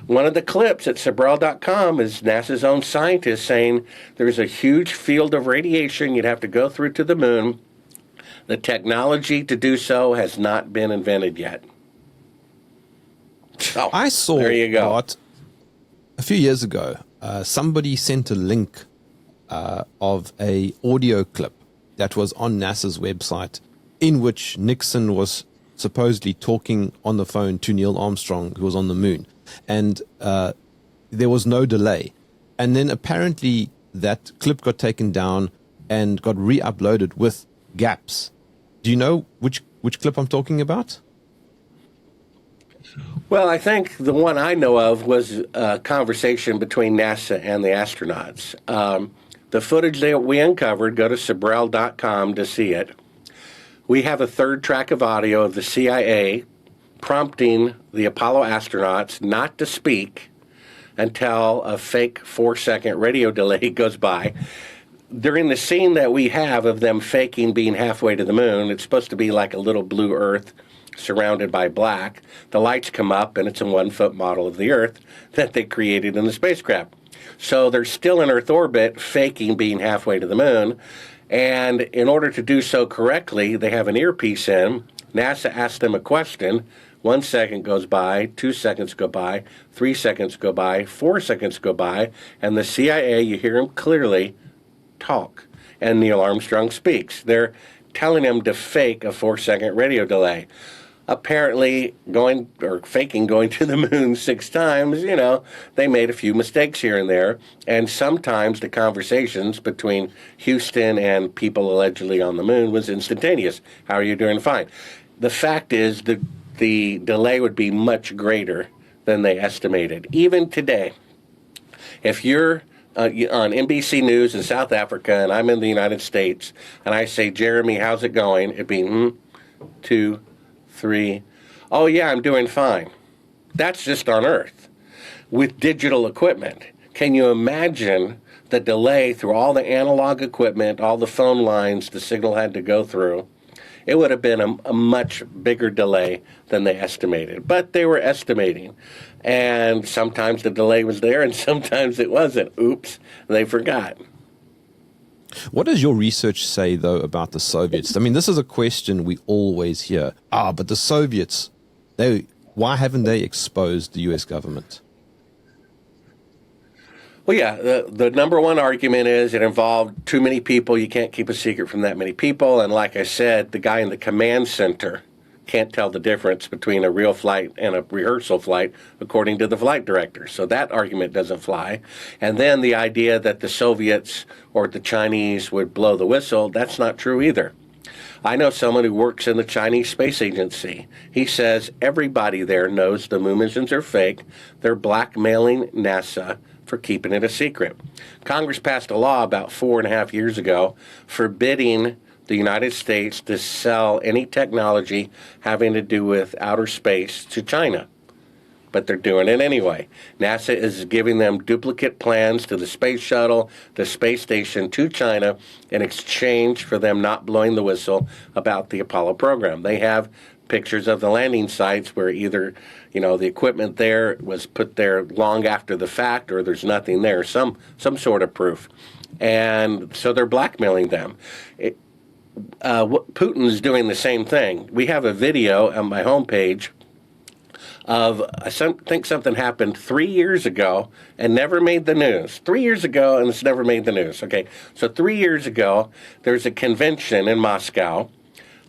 One of the clips at Sibrel.com is NASA's own scientist saying there's a huge field of radiation you'd have to go through to the moon. The technology to do so has not been invented yet. So, I saw, there you go. Bart, a few years ago, somebody sent a link of a audio clip that was on NASA's website in which Nixon was supposedly talking on the phone to Neil Armstrong, who was on the moon. And there was no delay. And then apparently that clip got taken down and got re-uploaded with gaps. Do you know which clip I'm talking about? Well, I think the one I know of was a conversation between NASA and the astronauts. The footage that we uncovered, go to Sibrel.com to see it. We have a third track of audio of the CIA prompting the Apollo astronauts not to speak until a fake 4-second radio delay goes by. During the scene that we have of them faking being halfway to the moon, it's supposed to be like a little blue Earth surrounded by black. The lights come up, and it's a 1-foot model of the Earth that they created in the spacecraft. So they're still in Earth orbit, faking being halfway to the moon. And in order to do so correctly, they have an earpiece in. NASA asks them a question. 1 second goes by, 2 seconds go by, 3 seconds go by, 4 seconds go by, and the CIA, you hear them clearly talk. And Neil Armstrong speaks. They're telling him to fake a 4-second radio delay. Apparently faking going to the moon 6 times, they made a few mistakes here and there. And sometimes the conversations between Houston and people allegedly on the moon was instantaneous. How are you doing? Fine. The fact is the delay would be much greater than they estimated. Even today, if you're on NBC News in South Africa and I'm in the United States and I say, Jeremy, how's it going? It'd be 2, 3. Oh, yeah, I'm doing fine. That's just on Earth with digital equipment. Can you imagine the delay through all the analog equipment, all the phone lines the signal had to go through? It would have been a much bigger delay than they estimated. But they were estimating. And sometimes the delay was there and sometimes it wasn't. Oops, they forgot. What does your research say, though, about the Soviets? I mean, this is a question we always hear. But the Soviets, why haven't they exposed the U.S. government? Well, yeah, the number one argument is it involved too many people. You can't keep a secret from that many people. And like I said, the guy in the command center can't tell the difference between a real flight and a rehearsal flight, according to the flight director. So that argument doesn't fly. And then the idea that the Soviets or the Chinese would blow the whistle, that's not true either. I know someone who works in the Chinese Space Agency. He says everybody there knows the moon missions are fake. They're blackmailing NASA for keeping it a secret. Congress passed a law about 4.5 years ago forbidding the United States to sell any technology having to do with outer space to China. But they're doing it anyway. NASA is giving them duplicate plans to the space shuttle, the space station to China in exchange for them not blowing the whistle about the Apollo program. They have pictures of the landing sites where either, the equipment there was put there long after the fact or there's nothing there, some sort of proof. And so they're blackmailing them. Putin's doing the same thing. We have a video on my homepage of, I think something happened 3 years ago and never made the news. 3 years ago and it's never made the news. Okay, so 3 years ago, there's a convention in Moscow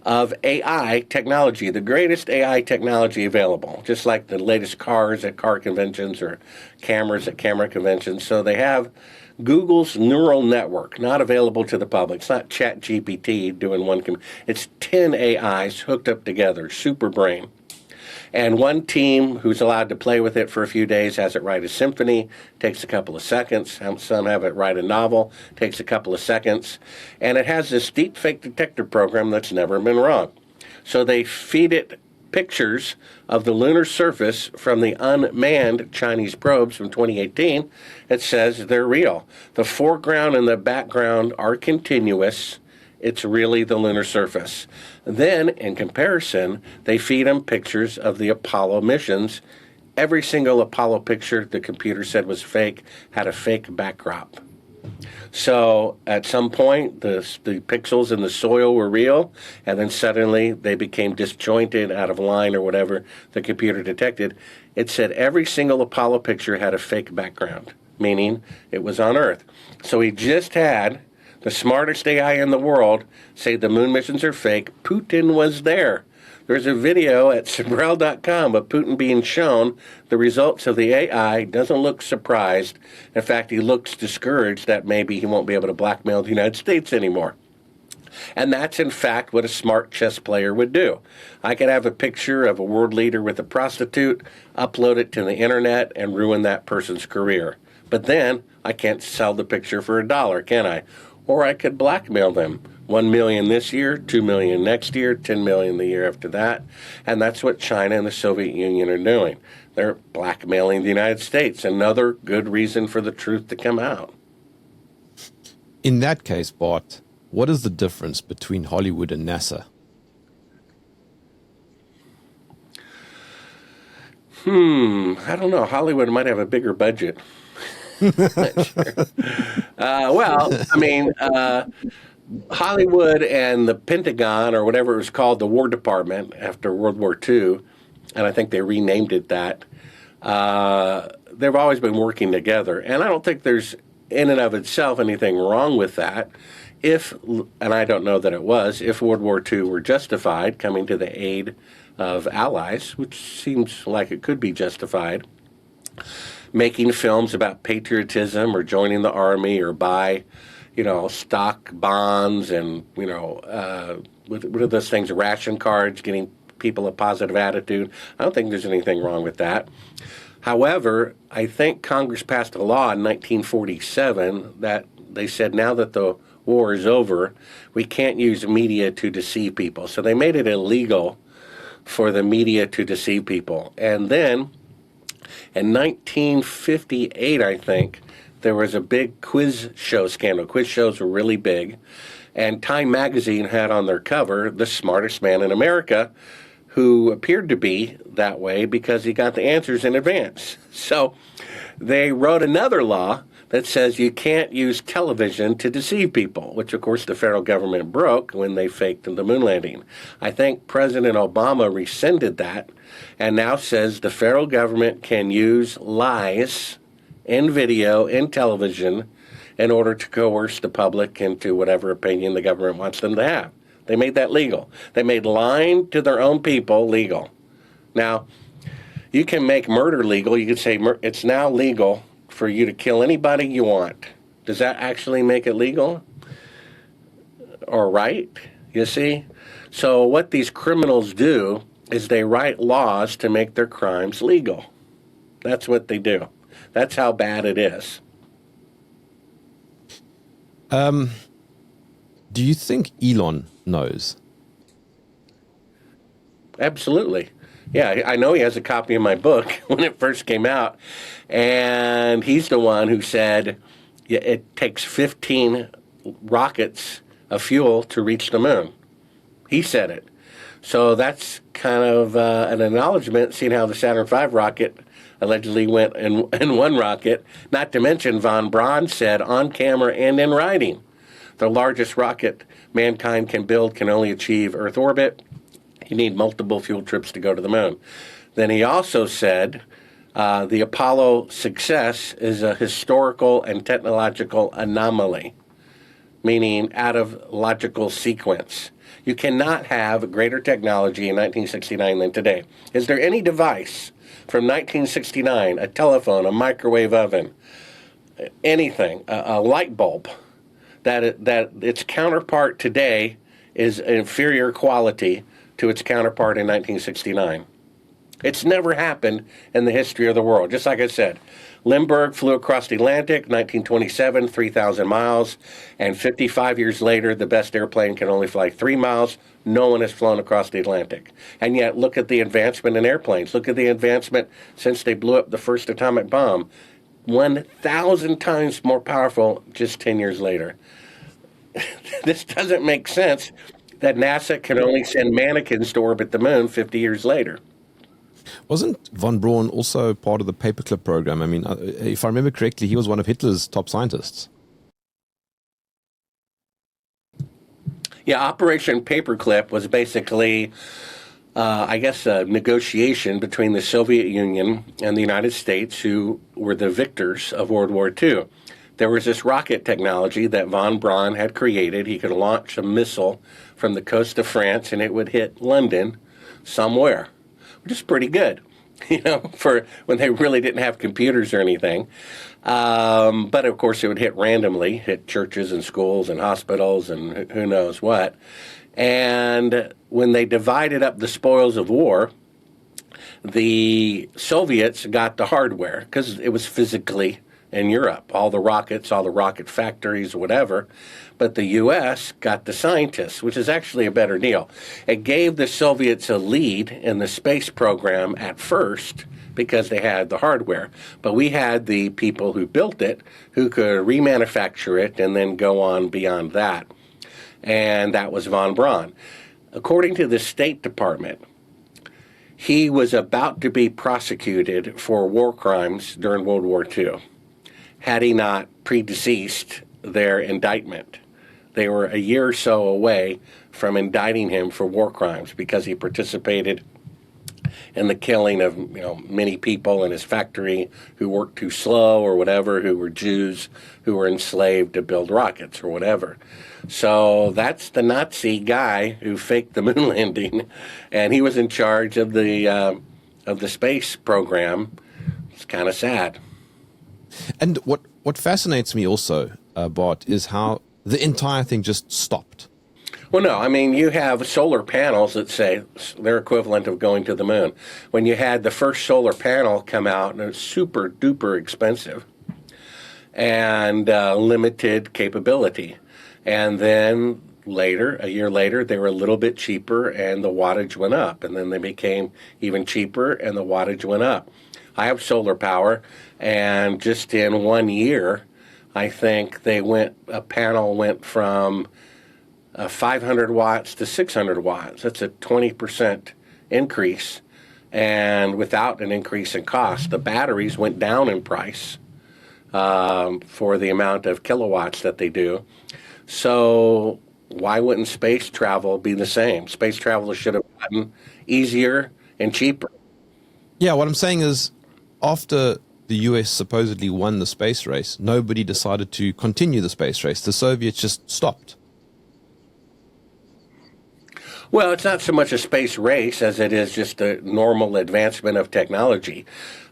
of AI technology, the greatest AI technology available, just like the latest cars at car conventions or cameras at camera conventions. So they have Google's neural network, not available to the public. It's not ChatGPT doing one. It's 10 AIs hooked up together, super brain. And one team who's allowed to play with it for a few days has it write a symphony, takes a couple of seconds. Some have it write a novel, takes a couple of seconds. And it has this deep fake detector program that's never been wrong. So they feed it pictures of the lunar surface from the unmanned Chinese probes from 2018. It says they're real. The foreground and the background are continuous. It's really the lunar surface. Then, in comparison, they feed them pictures of the Apollo missions. Every single Apollo picture the computer said was fake had a fake backdrop. So at some point, the pixels in the soil were real, and then suddenly they became disjointed, out of line, or whatever the computer detected. It said every single Apollo picture had a fake background, meaning it was on Earth. So he just had the smartest AI in the world say the moon missions are fake. Putin was there. There's a video at Sibrel.com of Putin being shown the results of the AI. Doesn't look surprised. In fact, he looks discouraged that maybe he won't be able to blackmail the United States anymore. And that's, in fact, what a smart chess player would do. I could have a picture of a world leader with a prostitute, upload it to the internet, and ruin that person's career. But then I can't sell the picture for $1, can I? Or I could blackmail them. 1 million this year, 2 million next year, 10 million the year after that. And that's what China and the Soviet Union are doing. They're blackmailing the United States. Another good reason for the truth to come out. In that case, Bart, what is the difference between Hollywood and NASA? I don't know. Hollywood might have a bigger budget. Not sure. Hollywood and the Pentagon, or whatever it was called, the War Department after World War II, and I think they renamed it that, they've always been working together. And I don't think there's, in and of itself, anything wrong with that. If, and I don't know that it was, if World War II were justified, coming to the aid of allies, which seems like it could be justified, making films about patriotism or joining the army or buy, stock bonds and, what are those things, ration cards, getting people a positive attitude. I don't think there's anything wrong with that. However, I think Congress passed a law in 1947 that they said now that the war is over, we can't use media to deceive people. So they made it illegal for the media to deceive people. And then in 1958, I think, there was a big quiz show scandal. Quiz shows were really big. And Time magazine had on their cover the smartest man in America, who appeared to be that way because he got the answers in advance. So they wrote another law that says you can't use television to deceive people, which of course the federal government broke when they faked the moon landing. I think President Obama rescinded that and now says the federal government can use lies in video, in television, in order to coerce the public into whatever opinion the government wants them to have. They made that legal. They made lying to their own people legal. Now, you can make murder legal. You could say it's now legal for you to kill anybody you want. Does that actually make it legal or right? You see? So what these criminals do is they write laws to make their crimes legal. That's what they do. That's how bad it is. Do you think Elon knows? Absolutely. Yeah, I know he has a copy of my book when it first came out, and he's the one who said it takes 15 rockets of fuel to reach the moon. He said it. So that's kind of an acknowledgement, seeing how the Saturn V rocket allegedly went in one rocket, not to mention von Braun said on camera and in writing, the largest rocket mankind can build can only achieve Earth orbit. You need multiple fuel trips to go to the moon. Then he also said the Apollo success is a historical and technological anomaly, meaning out of logical sequence. You cannot have greater technology in 1969 than today. Is there any device from 1969, a telephone, a microwave oven, anything, a light bulb, that its counterpart today is inferior quality to its counterpart in 1969. It's never happened in the history of the world. Just like I said, Lindbergh flew across the Atlantic, 1927, 3,000 miles, and 55 years later, the best airplane can only fly 3 miles. No one has flown across the Atlantic. And yet, look at the advancement in airplanes. Look at the advancement since they blew up the first atomic bomb. 1,000 times more powerful just 10 years later. This doesn't make sense that NASA can only send mannequins to orbit the moon 50 years later. Wasn't von Braun also part of the paperclip program? I mean, if I remember correctly, he was one of Hitler's top scientists. Yeah, Operation Paperclip was basically, I guess, a negotiation between the Soviet Union and the United States, who were the victors of World War II. There was this rocket technology that von Braun had created. He could launch a missile from the coast of France, and it would hit London somewhere, which is pretty good, for when they really didn't have computers or anything. But of course, it would hit randomly, hit churches and schools and hospitals and who knows what. And when they divided up the spoils of war, the Soviets got the hardware because it was physically in Europe, all the rockets, all the rocket factories, whatever. But the U.S. got the scientists, which is actually a better deal. It gave the Soviets a lead in the space program at first because they had the hardware. But we had the people who built it who could remanufacture it and then go on beyond that. And that was von Braun. According to the State Department, he was about to be prosecuted for war crimes during World War II, had he not predeceased their indictment. They were a year or so away from indicting him for war crimes because he participated in the killing of many people in his factory who worked too slow or whatever, who were Jews who were enslaved to build rockets or whatever. So that's the Nazi guy who faked the moon landing, and he was in charge of the space program. It's kind of sad. And what fascinates me also, Bart, is how the entire thing just stopped. Well, no, I mean, you have solar panels that say they're equivalent of going to the moon. When you had the first solar panel come out, and it was super duper expensive and limited capability. And then, later, a year later, they were a little bit cheaper and the wattage went up. And then they became even cheaper and the wattage went up. I have solar power, and just in 1 year, I think a panel went from 500 watts to 600 watts. That's a 20% increase, and without an increase in cost. The batteries went down in price for the amount of kilowatts that they do. So why wouldn't space travel be the same? Space travel should have gotten easier and cheaper. Yeah, what I'm saying is, after the US supposedly won the space race, nobody decided to continue the space race. The Soviets just stopped. Well, it's not so much a space race as it is just a normal advancement of technology.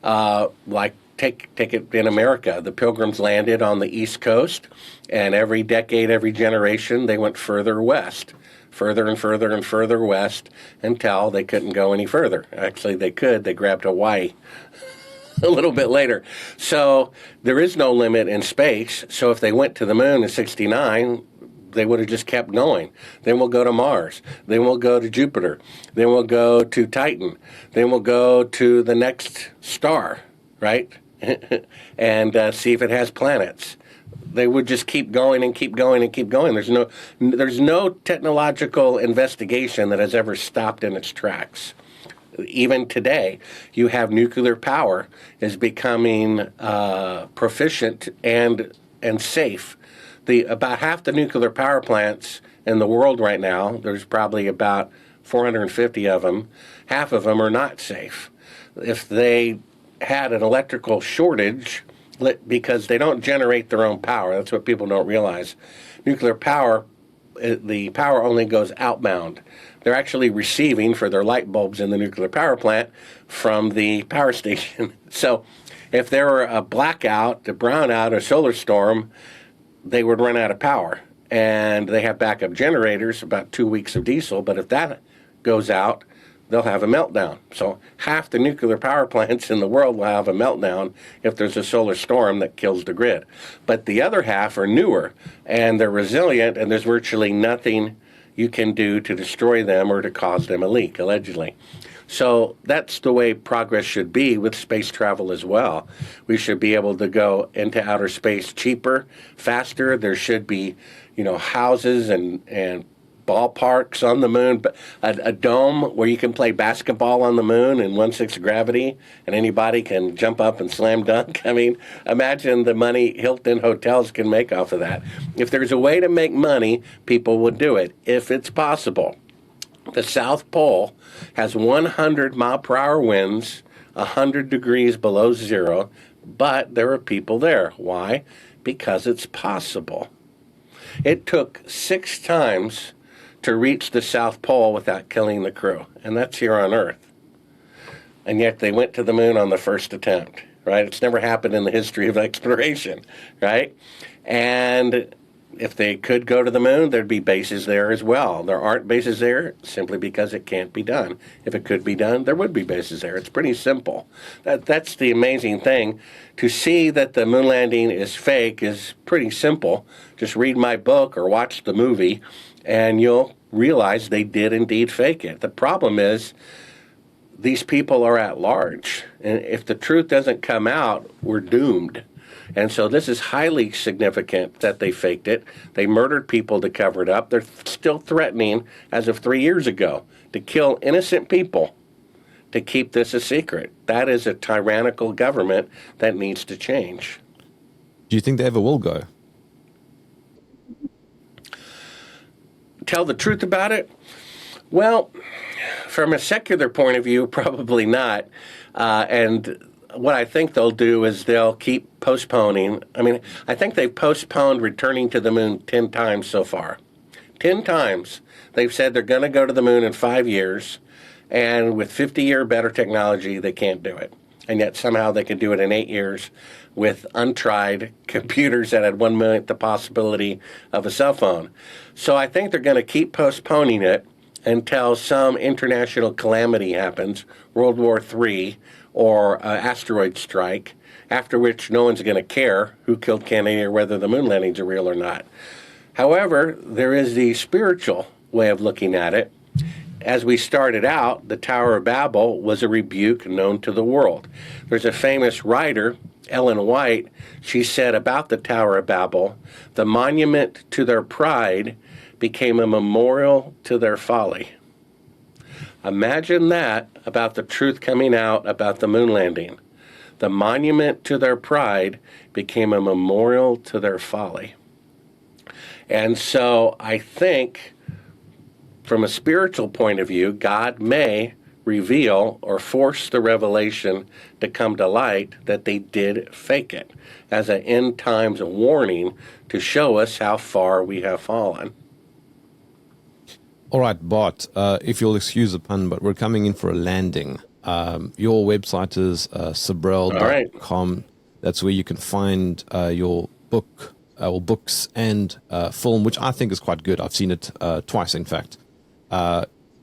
Like take it in America. The Pilgrims landed on the East Coast, and every decade, every generation, they went further west, further and further and further west, until they couldn't go any further. Actually, they could. They grabbed Hawaii a little bit later. So there is no limit in space. So if they went to the moon in '69, they would have just kept going. Then we'll go to Mars. Then we'll go to Jupiter. Then we'll go to Titan. Then we'll go to the next star, right? And see if it has planets. They would just keep going and keep going and keep going. There's no technological investigation that has ever stopped in its tracks. Even today, you have nuclear power is becoming proficient and safe. About half the nuclear power plants in the world right now, there's probably about 450 of them, half of them are not safe. If they had an electrical shortage, because they don't generate their own power, that's what people don't realize. Nuclear power, the power only goes outbound. They're actually receiving for their light bulbs in the nuclear power plant from the power station. So if there were a blackout, a brownout, a solar storm, they would run out of power. And they have backup generators, about 2 weeks of diesel, but if that goes out, they'll have a meltdown. So half the nuclear power plants in the world will have a meltdown if there's a solar storm that kills the grid. But the other half are newer, and they're resilient, and there's virtually nothing you can do to destroy them or to cause them a leak, allegedly. So that's the way progress should be with space travel as well. We should be able to go into outer space cheaper, faster. There should be, houses and ballparks on the moon, a dome where you can play basketball on the moon in 1/6 gravity, and anybody can jump up and slam dunk. I mean, imagine the money Hilton hotels can make off of that. If there's a way to make money, people would do it, if it's possible. The South Pole has 100-mile-per-hour winds, 100 degrees below zero, but there are people there. Why? Because it's possible. It took 6 times to reach the South Pole without killing the crew, and that's here on Earth. And yet they went to the moon on the first attempt, right? It's never happened in the history of exploration, right? And if they could go to the moon, there'd be bases there as well. There aren't bases there simply because it can't be done. If it could be done, there would be bases there. It's pretty simple. That's the amazing thing. To see that the moon landing is fake is pretty simple. Just read my book or watch the movie, and you'll realize they did indeed fake it. The problem is these people are at large, and if the truth doesn't come out, we're doomed. And so this is highly significant that they faked it. They murdered people to cover it up. They're still threatening, as of 3 years ago, to kill innocent people to keep this a secret. That is a tyrannical government that needs to change. Do you think they ever will go? Tell the truth about it? Well, from a secular point of view, probably not. And what I think they'll do is they'll keep postponing. I mean, I think they've postponed returning to the moon 10 times so far. 10 times. They've said they're going to go to the moon in 5 years, and with 50-year better technology, they can't do it. And yet somehow they can do it in 8 years with untried computers that had 1 millionth the possibility of a cell phone. So I think they're going to keep postponing it until some international calamity happens, World War III, or an asteroid strike, after which no one's going to care who killed Kennedy or whether the moon landings are real or not. However, there is the spiritual way of looking at it. As we started out, the Tower of Babel was a rebuke known to the world. There's a famous writer, Ellen White. She said about the Tower of Babel, the monument to their pride became a memorial to their folly. Imagine that about the truth coming out about the moon landing. The monument to their pride became a memorial to their folly. And so I think, from a spiritual point of view, God may reveal or force the revelation to come to light that they did fake it as an end times warning to show us how far we have fallen. All right, Bart, if you'll excuse the pun, but we're coming in for a landing. Your website is sibrel.com. Right. That's where you can find your book, or books and film, which I think is quite good. I've seen it twice, in fact.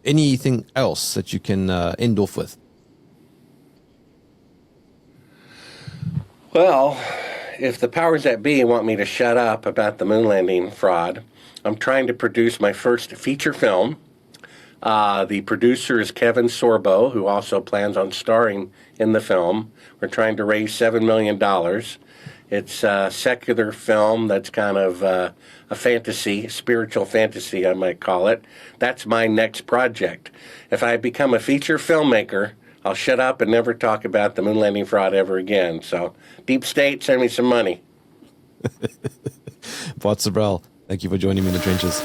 Anything else that you can end off with? Well, if the powers that be want me to shut up about the moon landing fraud, I'm trying to produce my first feature film. The producer is Kevin Sorbo, who also plans on starring in the film. We're trying to raise $7 million. It's a secular film that's kind of a fantasy, spiritual fantasy, I might call it. That's my next project. If I become a feature filmmaker, I'll shut up and never talk about the moon landing fraud ever again. So, Deep State, send me some money. Bart Sibrel, thank you for joining me in the trenches.